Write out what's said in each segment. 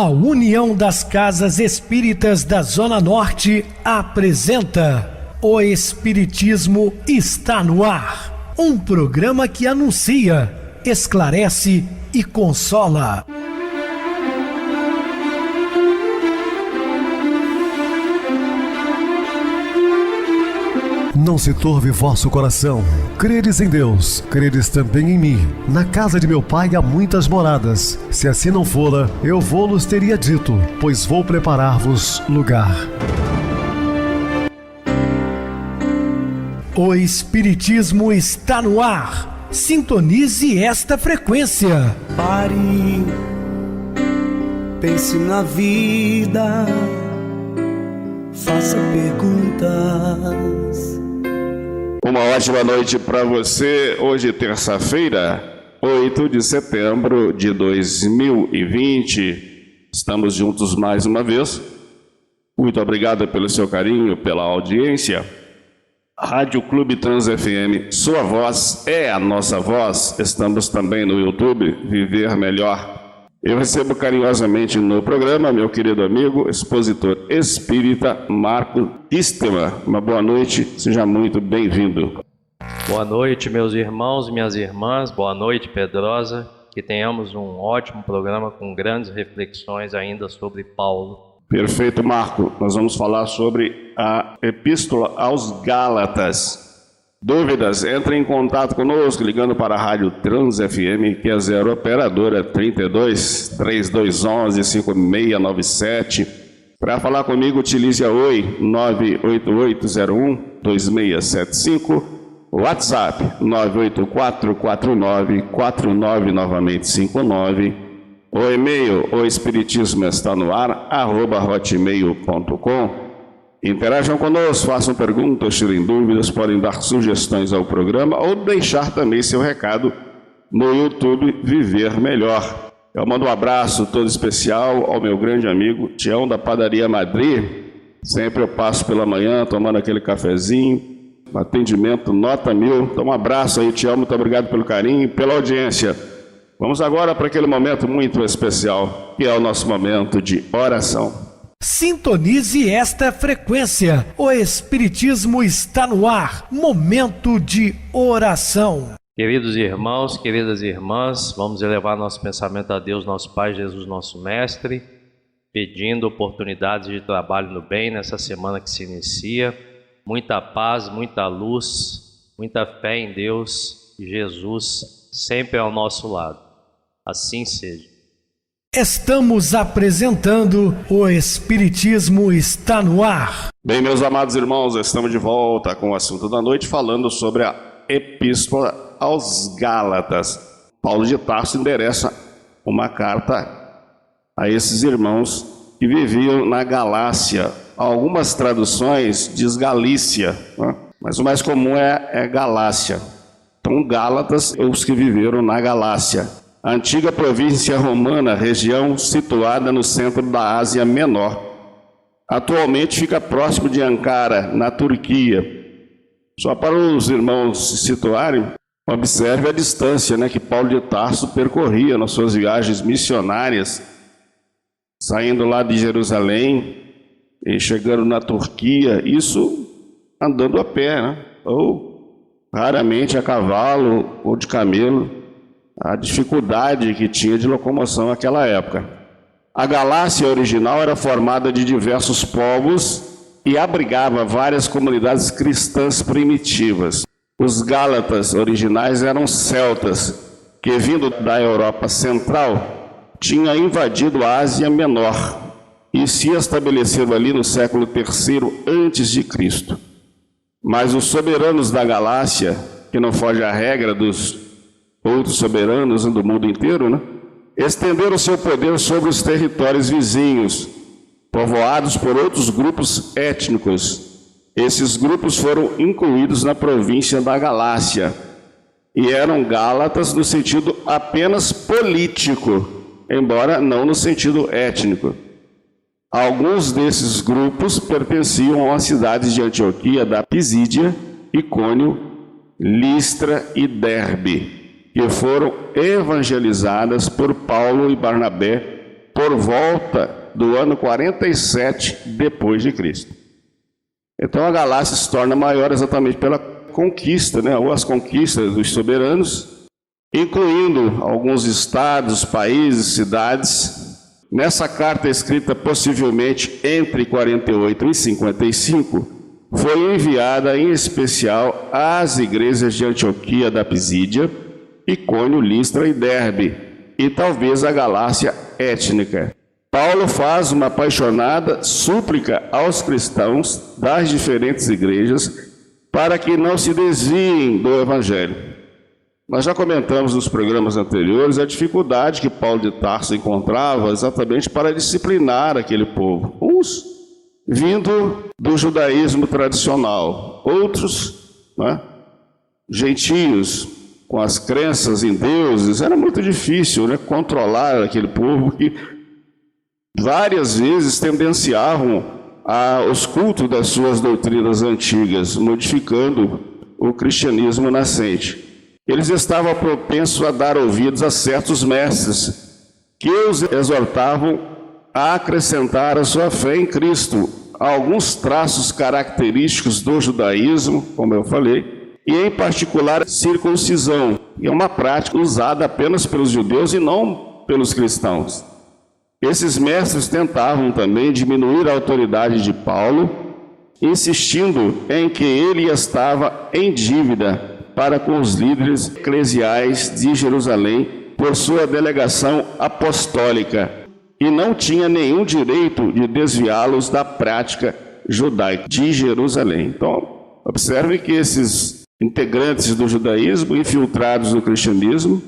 A União das Casas Espíritas da Zona Norte apresenta O Espiritismo está no ar. Um programa que anuncia, esclarece e consola. Não se turve vosso coração. Credes em Deus, credes também em mim. Na casa de meu pai há muitas moradas. Se assim não fora, eu vou-los teria dito, pois vou preparar-vos lugar. O Espiritismo está no ar. Sintonize esta frequência. Pare, pense na vida, faça perguntas. Uma ótima noite para você. Hoje, terça-feira, 8 de setembro de 2020. Estamos juntos mais uma vez. Muito obrigado pelo seu carinho, pela audiência. Rádio Clube Trans FM, sua voz é a nossa voz. Estamos também no YouTube, Viver Melhor. Eu recebo carinhosamente no programa meu querido amigo, expositor espírita Marco Istema. Uma boa noite, seja muito bem-vindo. Boa noite, meus irmãos e minhas irmãs. Boa noite, Pedrosa. Que tenhamos um ótimo programa com grandes reflexões ainda sobre Paulo. Perfeito, Marco. Nós vamos falar sobre a Epístola aos Gálatas. Dúvidas? Entre em contato conosco ligando para a Rádio Trans FM, que é 0 operadora 32 3211 5697. Para falar comigo, utilize a Oi 98801 2675, WhatsApp 9844949 novamente 59, o e-mail oespiritismoestanoar@hotmail.com. Interajam conosco, façam perguntas, tirem dúvidas, podem dar sugestões ao programa ou deixar também seu recado no YouTube Viver Melhor. Eu mando um abraço todo especial ao meu grande amigo Tião da Padaria Madrid. Sempre eu passo pela manhã tomando aquele cafezinho, atendimento nota 1000. Então um abraço aí, Tião, muito obrigado pelo carinho e pela audiência. Vamos agora para aquele momento muito especial, que é o nosso momento de oração. Sintonize esta frequência. O Espiritismo está no ar. Momento de oração. Queridos irmãos, queridas irmãs, vamos elevar nosso pensamento a Deus, nosso Pai, Jesus, nosso Mestre, pedindo oportunidades de trabalho no bem nessa semana que se inicia. Muita paz, muita luz, muita fé em Deus e Jesus sempre ao nosso lado. Assim seja. Estamos apresentando O Espiritismo está no ar. Bem, meus amados irmãos, estamos de volta com o assunto da noite, falando sobre a Epístola aos Gálatas. Paulo de Tarso endereça uma carta a esses irmãos que viviam na Galácia. Algumas traduções diz Galícia, né? Mas o mais comum é Galácia. Então, Gálatas, os que viveram na Galácia. A antiga província romana, região situada no centro da Ásia Menor. Atualmente fica próximo de Ankara, na Turquia. Só para os irmãos se situarem, observe a distância, que Paulo de Tarso percorria nas suas viagens missionárias, saindo lá de Jerusalém e chegando na Turquia, isso andando a pé, ou raramente a cavalo ou de camelo. A dificuldade que tinha de locomoção naquela época. A Galácia original era formada de diversos povos e abrigava várias comunidades cristãs primitivas. Os Gálatas originais eram celtas, que vindo da Europa Central, tinham invadido a Ásia Menor e se estabeleceram ali no século III a.C. Mas os soberanos da Galácia, que não foge à regra dos outros soberanos do mundo inteiro, estenderam seu poder sobre os territórios vizinhos, povoados por outros grupos étnicos. Esses grupos foram incluídos na província da Galácia e eram gálatas no sentido apenas político, embora não no sentido étnico. Alguns desses grupos pertenciam às cidades de Antioquia da Pisídia, Icônio, Listra e Derbe, que foram evangelizadas por Paulo e Barnabé por volta do ano 47 depois de Cristo. Então a Galácia se torna maior exatamente pela conquista, ou as conquistas dos soberanos, incluindo alguns estados, países, cidades. Nessa carta escrita possivelmente entre 48 e 55, foi enviada em especial às igrejas de Antioquia da Pisídia, Icônio, Listra e Derbe, e talvez a Galácia étnica. Paulo faz uma apaixonada súplica aos cristãos das diferentes igrejas para que não se desviem do Evangelho. Nós já comentamos nos programas anteriores a dificuldade que Paulo de Tarso encontrava exatamente para disciplinar aquele povo. Uns vindo do judaísmo tradicional, outros gentios, com as crenças em deuses. Era muito difícil controlar aquele povo que várias vezes tendenciavam aos cultos das suas doutrinas antigas, modificando o cristianismo nascente. Eles estavam propensos a dar ouvidos a certos mestres que os exortavam a acrescentar a sua fé em Cristo alguns traços característicos do judaísmo, como eu falei, e em particular circuncisão, que é uma prática usada apenas pelos judeus e não pelos cristãos. Esses mestres tentavam também diminuir a autoridade de Paulo, insistindo em que ele estava em dívida para com os líderes eclesiais de Jerusalém por sua delegação apostólica e não tinha nenhum direito de desviá-los da prática judaica de Jerusalém. Então, observe que esses integrantes do judaísmo, infiltrados no cristianismo,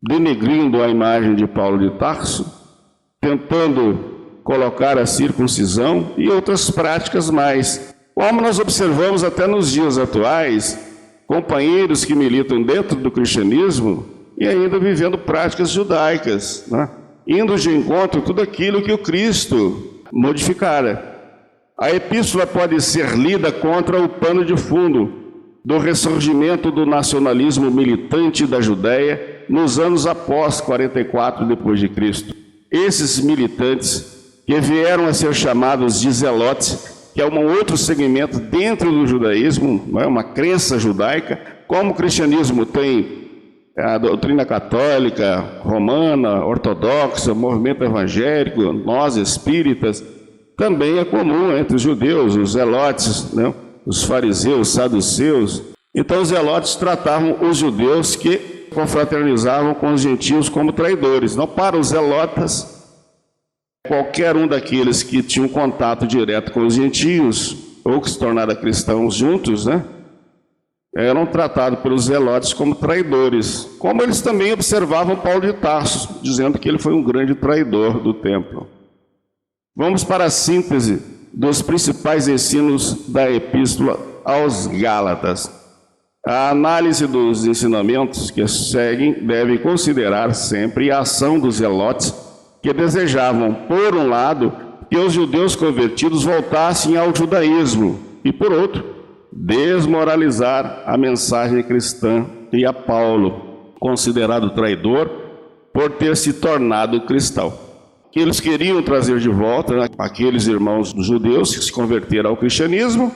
denegrindo a imagem de Paulo de Tarso, tentando colocar a circuncisão e outras práticas mais. Como nós observamos até nos dias atuais, companheiros que militam dentro do cristianismo e ainda vivendo práticas judaicas, indo de encontro a tudo aquilo que o Cristo modificara. A epístola pode ser lida contra o pano de fundo do ressurgimento do nacionalismo militante da Judéia nos anos após 44 depois de Cristo. Esses militantes que vieram a ser chamados de zelotes, que é um outro segmento dentro do judaísmo, uma crença judaica, como o cristianismo tem a doutrina católica, romana, ortodoxa, movimento evangélico, nós espíritas, também é comum entre os judeus, os zelotes, os fariseus, os saduceus. Então os zelotes tratavam os judeus que confraternizavam com os gentios como traidores. Não, para os zelotas, qualquer um daqueles que tinham contato direto com os gentios, ou que se tornaram cristãos juntos, eram tratados pelos zelotes como traidores. Como eles também observavam Paulo de Tarso, dizendo que ele foi um grande traidor do templo. Vamos para a síntese dos principais ensinos da epístola aos Gálatas. A análise dos ensinamentos que seguem deve considerar sempre a ação dos zelotes, que desejavam, por um lado, que os judeus convertidos voltassem ao judaísmo e, por outro, desmoralizar a mensagem cristã e a Paulo, considerado traidor por ter se tornado cristão. Eles queriam trazer de volta aqueles irmãos judeus que se converteram ao cristianismo,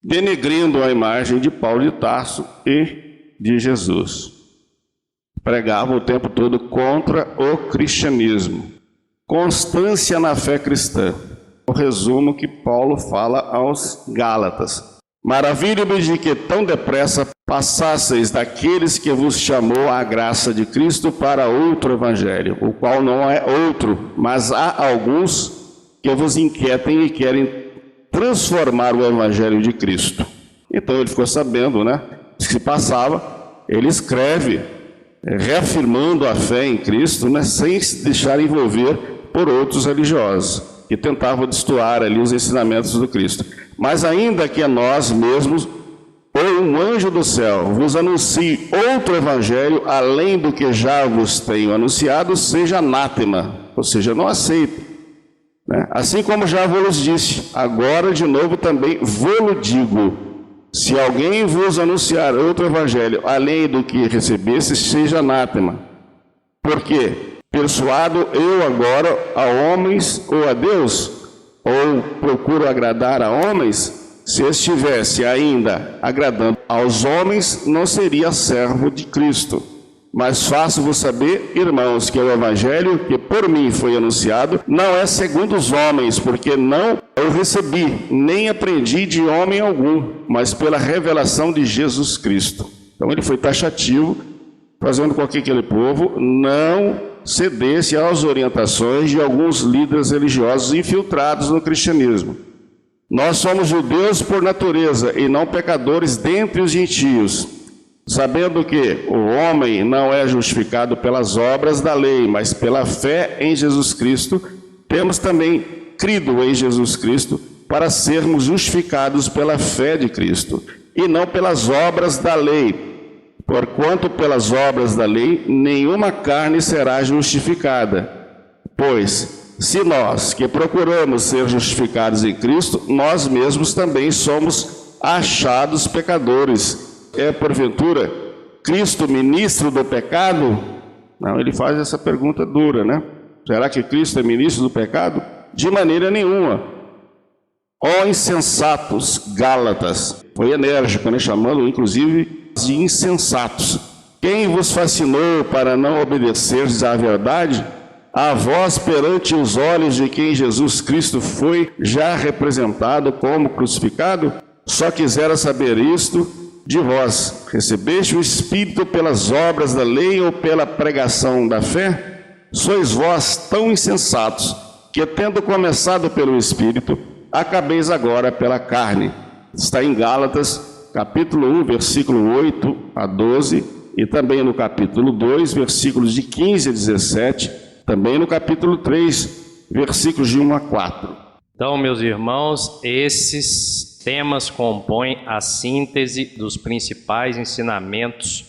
denegrindo a imagem de Paulo de Tarso e de Jesus. Pregavam o tempo todo contra o cristianismo. Constância na fé cristã. O resumo que Paulo fala aos Gálatas. Maravilho-me de que tão depressa passasseis daqueles que vos chamou a graça de Cristo para outro evangelho, o qual não é outro, mas há alguns que vos inquietem e querem transformar o evangelho de Cristo. Então ele ficou sabendo, o que se passava. Ele escreve reafirmando a fé em Cristo, sem se deixar envolver por outros religiosos que tentavam destoar ali os ensinamentos do Cristo. Mas ainda que a nós mesmos ou um anjo do céu vos anuncie outro evangelho além do que já vos tenho anunciado, seja anátema, ou seja, não aceito. Assim como já vos disse, agora de novo também vou-lo digo: se alguém vos anunciar outro evangelho além do que recebesse, seja anátema. Por quê? Persuado eu agora a homens ou a Deus? Ou procuro agradar a homens? Se estivesse ainda agradando aos homens, não seria servo de Cristo. Mas faço-vos saber, irmãos, que o evangelho que por mim foi anunciado não é segundo os homens, porque não eu recebi, nem aprendi de homem algum, mas pela revelação de Jesus Cristo. Então ele foi taxativo, fazendo com que aquele povo não cedesse às orientações de alguns líderes religiosos infiltrados no cristianismo. Nós somos judeus por natureza e não pecadores dentre os gentios, sabendo que o homem não é justificado pelas obras da lei, mas pela fé em Jesus Cristo, temos também crido em Jesus Cristo para sermos justificados pela fé de Cristo, e não pelas obras da lei. Porquanto pelas obras da lei, nenhuma carne será justificada. Pois, se nós que procuramos ser justificados em Cristo, nós mesmos também somos achados pecadores. É, porventura, Cristo ministro do pecado? Não, ele faz essa pergunta dura, né? Será que Cristo é ministro do pecado? De maneira nenhuma. Ó insensatos Gálatas, foi enérgico, né? Chamando inclusive de insensatos. Quem vos fascinou para não obedecerdes à verdade? A vós perante os olhos de quem Jesus Cristo foi já representado como crucificado? Só quisera saber isto de vós: recebeste o Espírito pelas obras da lei ou pela pregação da fé? Sois vós tão insensatos, que tendo começado pelo Espírito, acabeis agora pela carne. Está em Gálatas, capítulo 1, versículo 8 a 12, e também no capítulo 2, versículos de 15 a 17, também no capítulo 3, versículos de 1 a 4. Então, meus irmãos, esses temas compõem a síntese dos principais ensinamentos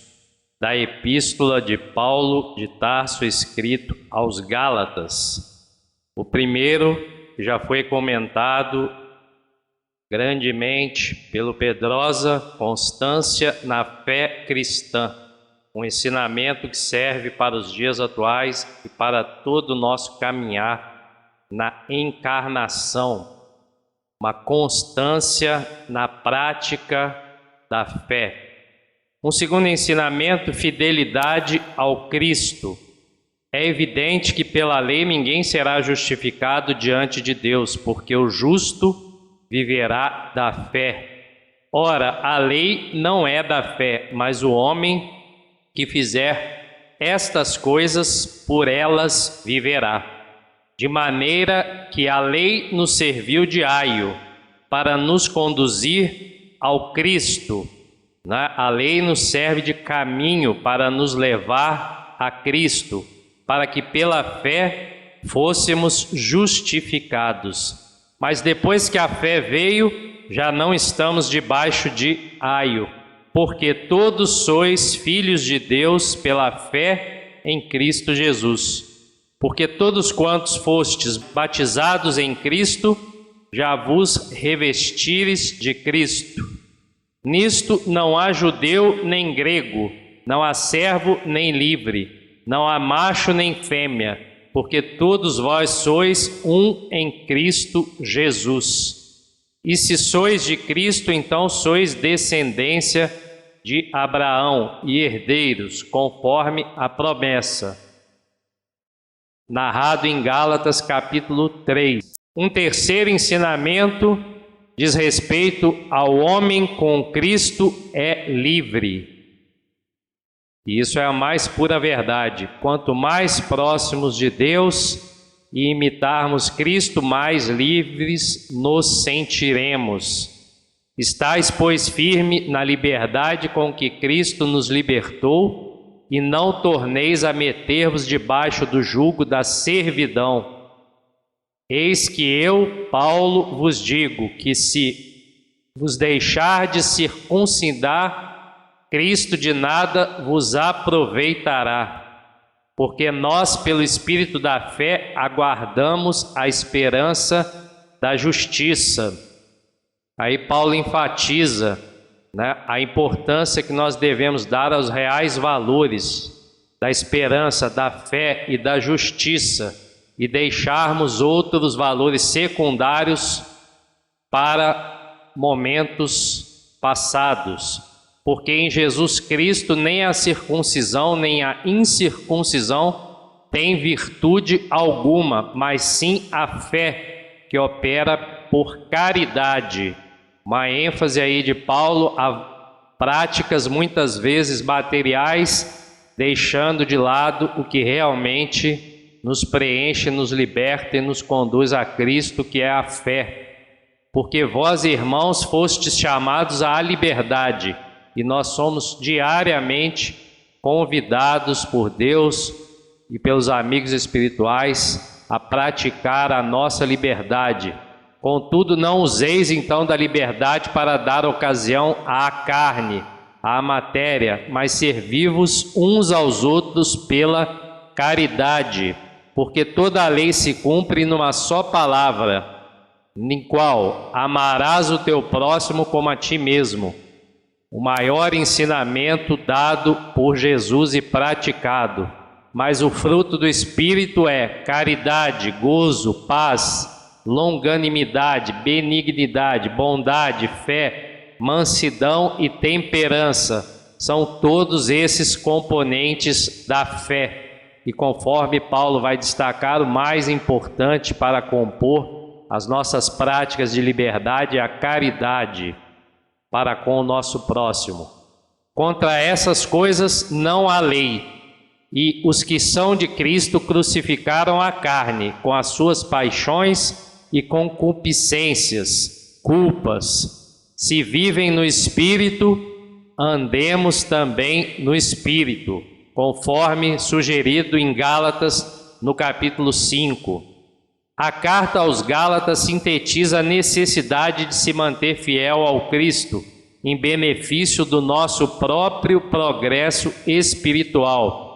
da epístola de Paulo de Tarso escrito aos Gálatas. O primeiro já foi comentado grandemente pelo Pedrosa, constância na fé cristã, um ensinamento que serve para os dias atuais e para todo o nosso caminhar na encarnação. Uma constância na prática da fé. Um segundo ensinamento, fidelidade ao Cristo. É evidente que pela lei ninguém será justificado diante de Deus, porque o justo viverá da fé. Ora, a lei não é da fé, mas o homem que fizer estas coisas, por elas viverá. De maneira que a lei nos serviu de aio para nos conduzir ao Cristo, né? A lei nos serve de caminho para nos levar a Cristo, para que pela fé fôssemos justificados. Mas depois que a fé veio, já não estamos debaixo de aio, porque todos sois filhos de Deus pela fé em Cristo Jesus. Porque todos quantos fostes batizados em Cristo, já vos revestires de Cristo. Nisto não há judeu nem grego, não há servo nem livre, não há macho nem fêmea, porque todos vós sois um em Cristo Jesus. E se sois de Cristo, então sois descendência de Abraão e herdeiros, conforme a promessa. Narrado em Gálatas capítulo 3. Um terceiro ensinamento diz respeito ao homem com Cristo é livre. E isso é a mais pura verdade. Quanto mais próximos de Deus e imitarmos Cristo, mais livres nos sentiremos. Estais, pois, firme na liberdade com que Cristo nos libertou, e não torneis a meter-vos debaixo do jugo da servidão. Eis que eu, Paulo, vos digo que se vos deixardes circuncidar, Cristo de nada vos aproveitará, porque nós, pelo Espírito da fé, aguardamos a esperança da justiça. Aí Paulo enfatiza, né, a importância que nós devemos dar aos reais valores da esperança, da fé e da justiça e deixarmos outros valores secundários para momentos passados. Porque em Jesus Cristo nem a circuncisão nem a incircuncisão tem virtude alguma, mas sim a fé que opera por caridade. Uma ênfase aí de Paulo a práticas muitas vezes materiais, deixando de lado o que realmente nos preenche, nos liberta e nos conduz a Cristo, que é a fé. Porque vós, irmãos, fostes chamados à liberdade, e nós somos diariamente convidados por Deus e pelos amigos espirituais a praticar a nossa liberdade. Contudo, não useis então da liberdade para dar ocasião à carne, à matéria, mas servi-vos uns aos outros pela caridade, porque toda a lei se cumpre numa só palavra, em qual amarás o teu próximo como a ti mesmo. O maior ensinamento dado por Jesus e praticado. Mas o fruto do Espírito é caridade, gozo, paz, longanimidade, benignidade, bondade, fé, mansidão e temperança. São todos esses componentes da fé. E conforme Paulo vai destacar, o mais importante para compor as nossas práticas de liberdade é a caridade para com o nosso próximo. Contra essas coisas não há lei. E os que são de Cristo crucificaram a carne com as suas paixões e concupiscências, culpas. Se vivem no Espírito, andemos também no Espírito, conforme sugerido em Gálatas, no capítulo 5. A carta aos Gálatas sintetiza a necessidade de se manter fiel ao Cristo, em benefício do nosso próprio progresso espiritual.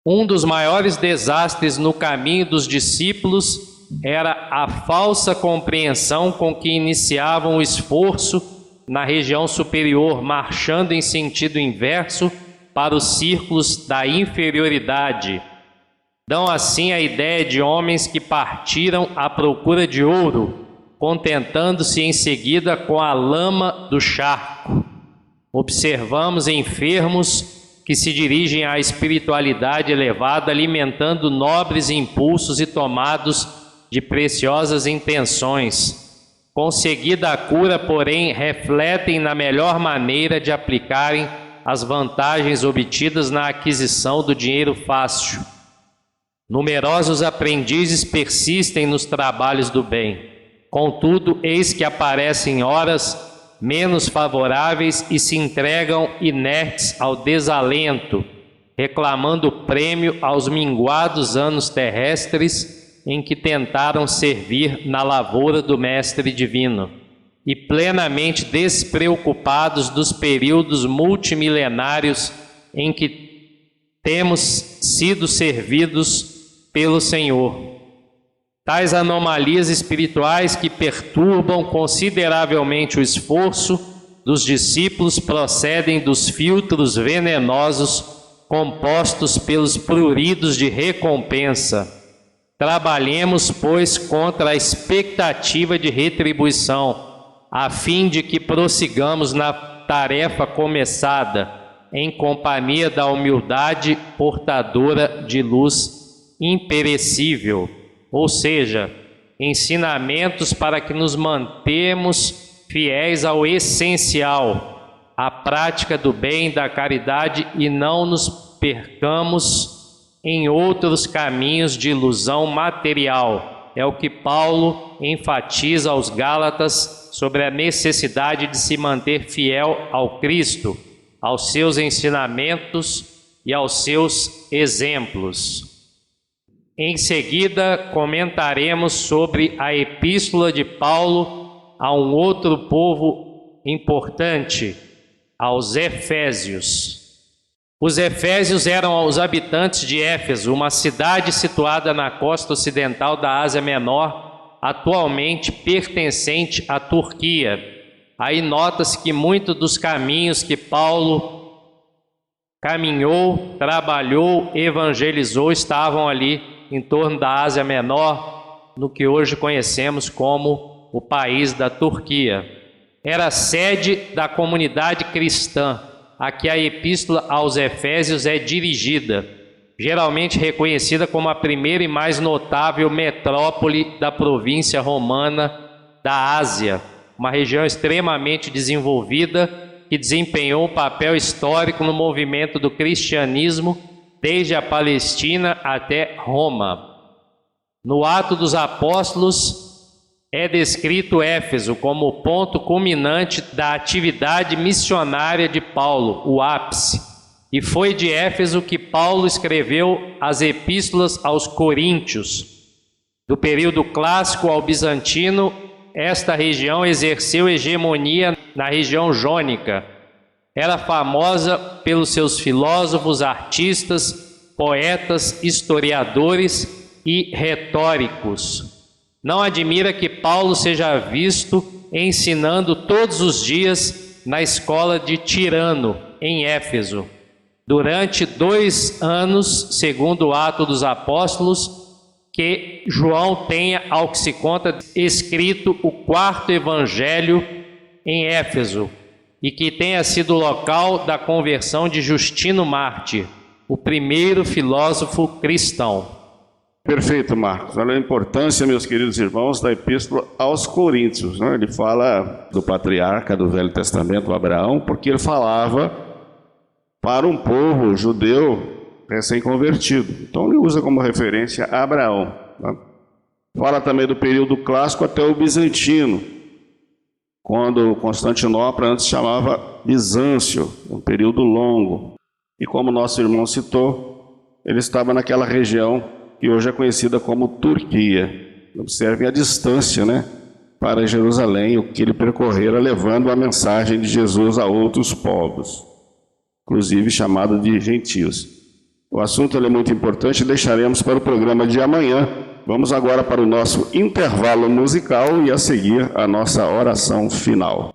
Um dos maiores desastres no caminho dos discípulos era a falsa compreensão com que iniciavam o esforço na região superior, marchando em sentido inverso para os círculos da inferioridade. Dão assim a ideia de homens que partiram à procura de ouro, contentando-se em seguida com a lama do charco. Observamos enfermos que se dirigem à espiritualidade elevada, alimentando nobres impulsos e tomados de preciosas intenções. Conseguida a cura, porém, refletem na melhor maneira de aplicarem as vantagens obtidas na aquisição do dinheiro fácil. Numerosos aprendizes persistem nos trabalhos do bem. Contudo, eis que aparecem horas menos favoráveis e se entregam inertes ao desalento, reclamando prêmio aos minguados anos terrestres em que tentaram servir na lavoura do Mestre Divino, e plenamente despreocupados dos períodos multimilenários em que temos sido servidos pelo Senhor. Tais anomalias espirituais que perturbam consideravelmente o esforço dos discípulos procedem dos filtros venenosos compostos pelos pruridos de recompensa. Trabalhemos, pois, contra a expectativa de retribuição, a fim de que prossigamos na tarefa começada, em companhia da humildade portadora de luz imperecível. Ou seja, ensinamentos para que nos mantemos fiéis ao essencial, à prática do bem, da caridade, e não nos percamos em outros caminhos de ilusão material. É o que Paulo enfatiza aos Gálatas sobre a necessidade de se manter fiel ao Cristo, aos seus ensinamentos e aos seus exemplos. Em seguida, comentaremos sobre a epístola de Paulo a um outro povo importante, aos Efésios. Os Efésios eram os habitantes de Éfeso, uma cidade situada na costa ocidental da Ásia Menor, atualmente pertencente à Turquia. Aí nota-se que muitos dos caminhos que Paulo caminhou, trabalhou, evangelizou, estavam ali em torno da Ásia Menor, no que hoje conhecemos como o país da Turquia. Era sede da comunidade cristã, a que a Epístola aos Efésios é dirigida, geralmente reconhecida como a primeira e mais notável metrópole da província romana da Ásia, uma região extremamente desenvolvida que desempenhou um papel histórico no movimento do cristianismo desde a Palestina até Roma. No Atos dos Apóstolos é descrito Éfeso como o ponto culminante da atividade missionária de Paulo, o ápice. E foi de Éfeso que Paulo escreveu as epístolas aos Coríntios. Do período clássico ao bizantino, esta região exerceu hegemonia na região jônica. Era famosa pelos seus filósofos, artistas, poetas, historiadores e retóricos. Não admira que Paulo seja visto ensinando todos os dias na escola de Tirano, em Éfeso. Durante 2 anos, segundo o Atos dos Apóstolos, que João tenha, ao que se conta, escrito o 4º evangelho em Éfeso, e que tenha sido local da conversão de Justino Mártir, o primeiro filósofo cristão. Perfeito, Marcos. Olha a importância, meus queridos irmãos, da Epístola aos Coríntios, né? Ele fala do patriarca do Velho Testamento, Abraão, porque ele falava para um povo judeu recém-convertido. Então ele usa como referência Abraão. Né? Fala também do período clássico até o bizantino, quando Constantinopla antes chamava Bizâncio, um período longo. E como nosso irmão citou, ele estava naquela região que hoje é conhecida como Turquia. Observem a distância, né, para Jerusalém, o que ele percorrera levando a mensagem de Jesus a outros povos, inclusive chamado de gentios. O assunto é muito importante, deixaremos para o programa de amanhã. Vamos agora para o nosso intervalo musical e a seguir a nossa oração final.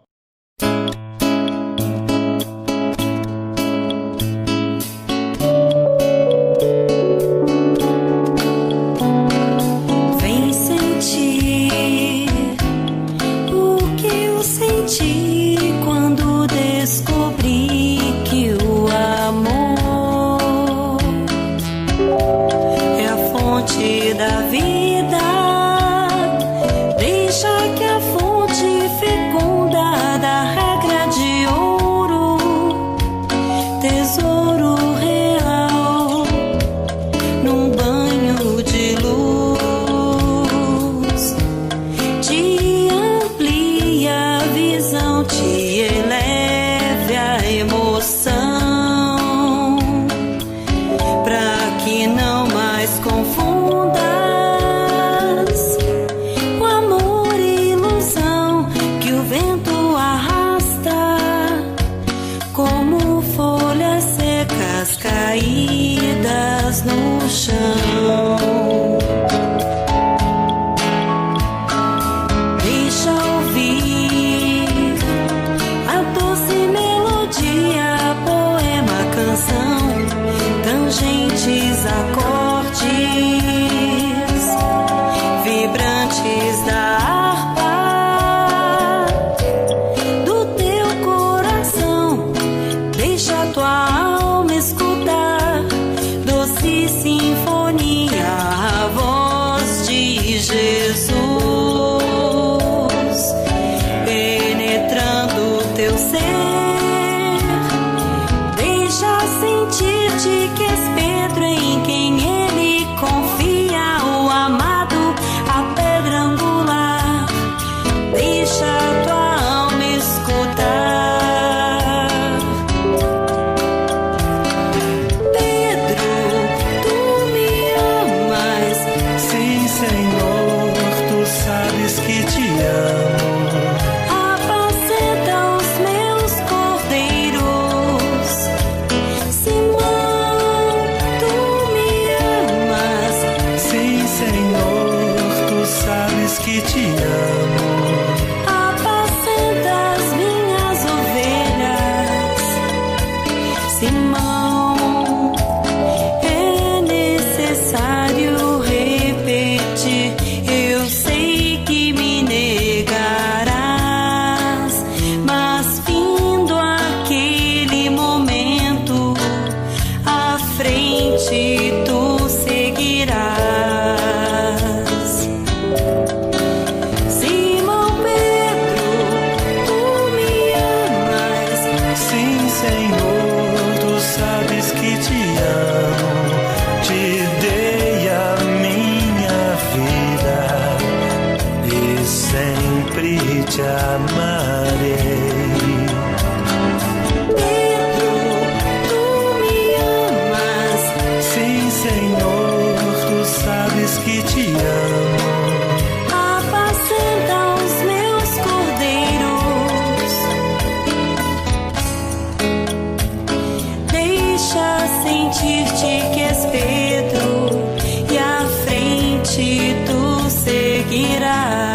amarei. Pedro, tu me amas? Sim, Senhor, tu sabes que te amo. Apacenta os meus cordeiros, deixa sentir-te que és Pedro, e à frente tu seguirás.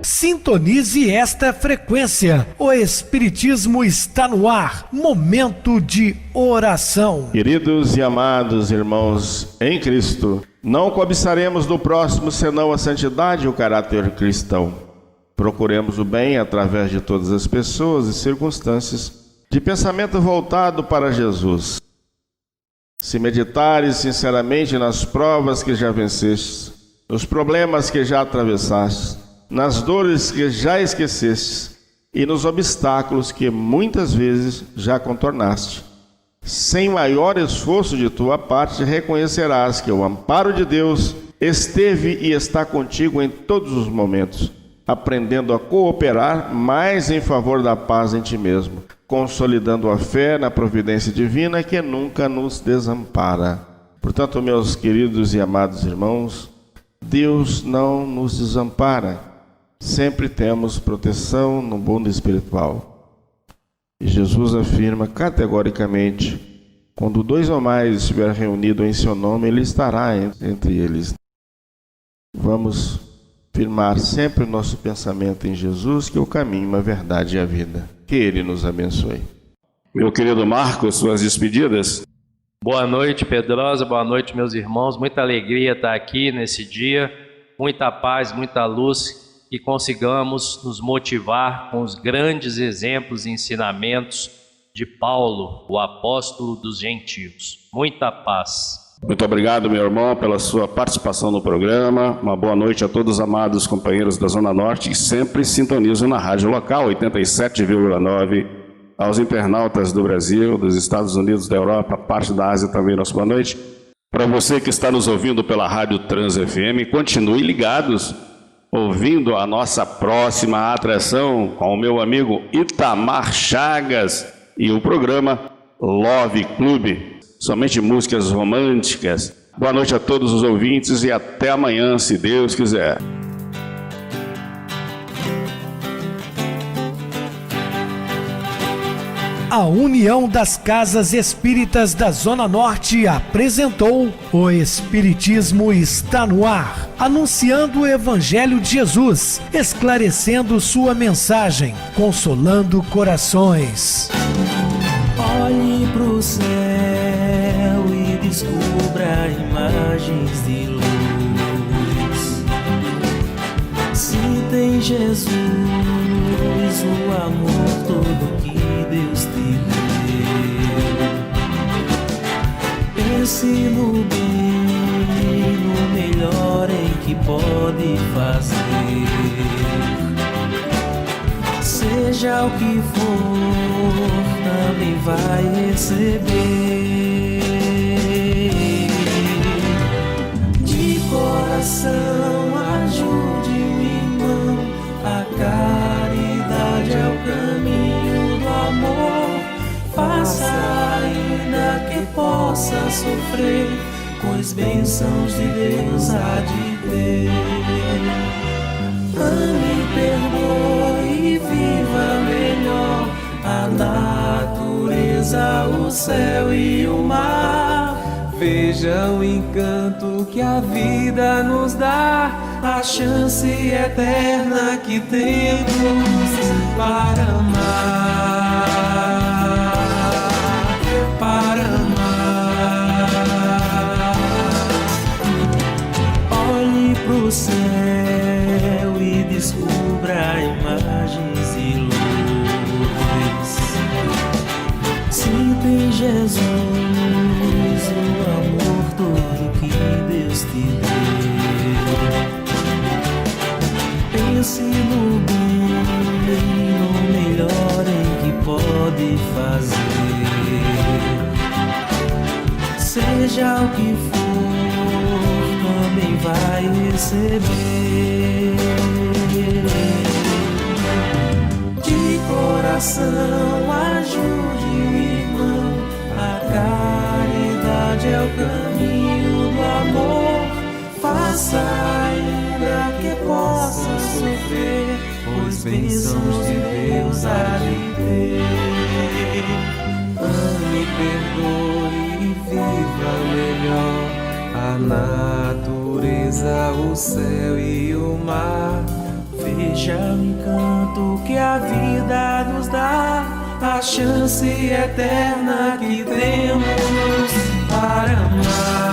Sintonize esta frequência. O Espiritismo está no ar. Momento de oração. Queridos e amados irmãos em Cristo, não cobiçaremos do próximo senão a santidade e o caráter cristão. Procuremos o bem através de todas as pessoas e circunstâncias, de pensamento voltado para Jesus. Se meditares sinceramente nas provas que já vencestes, nos problemas que já atravessaste, nas dores que já esquecestes e nos obstáculos que muitas vezes já contornaste, sem maior esforço de tua parte, reconhecerás que o amparo de Deus esteve e está contigo em todos os momentos, aprendendo a cooperar mais em favor da paz em ti mesmo, consolidando a fé na providência divina que nunca nos desampara. Portanto, meus queridos e amados irmãos, Deus não nos desampara. Sempre temos proteção no mundo espiritual. E Jesus afirma categoricamente: quando 2 ou mais estiver reunido em seu nome, Ele estará entre eles. Vamos firmar sempre o nosso pensamento em Jesus, que é o caminho, a verdade e a vida. Que Ele nos abençoe. Meu querido Marcos, suas despedidas. Boa noite, Pedrosa, boa noite, meus irmãos. Muita alegria estar aqui nesse dia, muita paz, muita luz, que consigamos nos motivar com os grandes exemplos e ensinamentos de Paulo, o apóstolo dos gentios. Muita paz. Muito obrigado, meu irmão, pela sua participação no programa. Uma boa noite a todos os amados companheiros da Zona Norte que sempre sintonizam na rádio local 87,9, aos internautas do Brasil, dos Estados Unidos, da Europa, parte da Ásia também, nossa boa noite. Para você que está nos ouvindo pela Rádio Trans FM, continue ligados, ouvindo a nossa próxima atração com o meu amigo Itamar Chagas e o programa Love Club, somente músicas românticas. Boa noite a todos os ouvintes e até amanhã, se Deus quiser. A União das Casas Espíritas da Zona Norte apresentou O Espiritismo está no ar, anunciando o Evangelho de Jesus, esclarecendo sua mensagem, consolando corações. Olhe pro céu e descubra imagens de luz. Se tem Jesus, o amor todo que Deus te deu. Pense no bem, no melhor em que pode fazer. Seja o que for, também vai receber. De coração, ajude o irmão. A caridade é o caminho do amor. Faça ainda que possa sofrer, pois bênçãos de Deus há de ter. Ame, perdoe e viva melhor a natureza, o céu e o mar. Veja o encanto que a vida nos dá, a chance eterna que temos para amar, para amar. Olhe pro céu e descubra imagens e luz. Sinta em Jesus o amor todo que Deus te deu. Pense no bem, no melhor em que pode fazer. Seja seja o que for, também vai receber. De coração ajude o irmão, a caridade é o caminho do amor. Faça ainda que possa sofrer, pois bênçãos de Deus há de ter. Ame, perdoe e viva melhor a natureza, o céu e o mar. Veja o encanto que a vida nos dá, a chance eterna que temos para amar.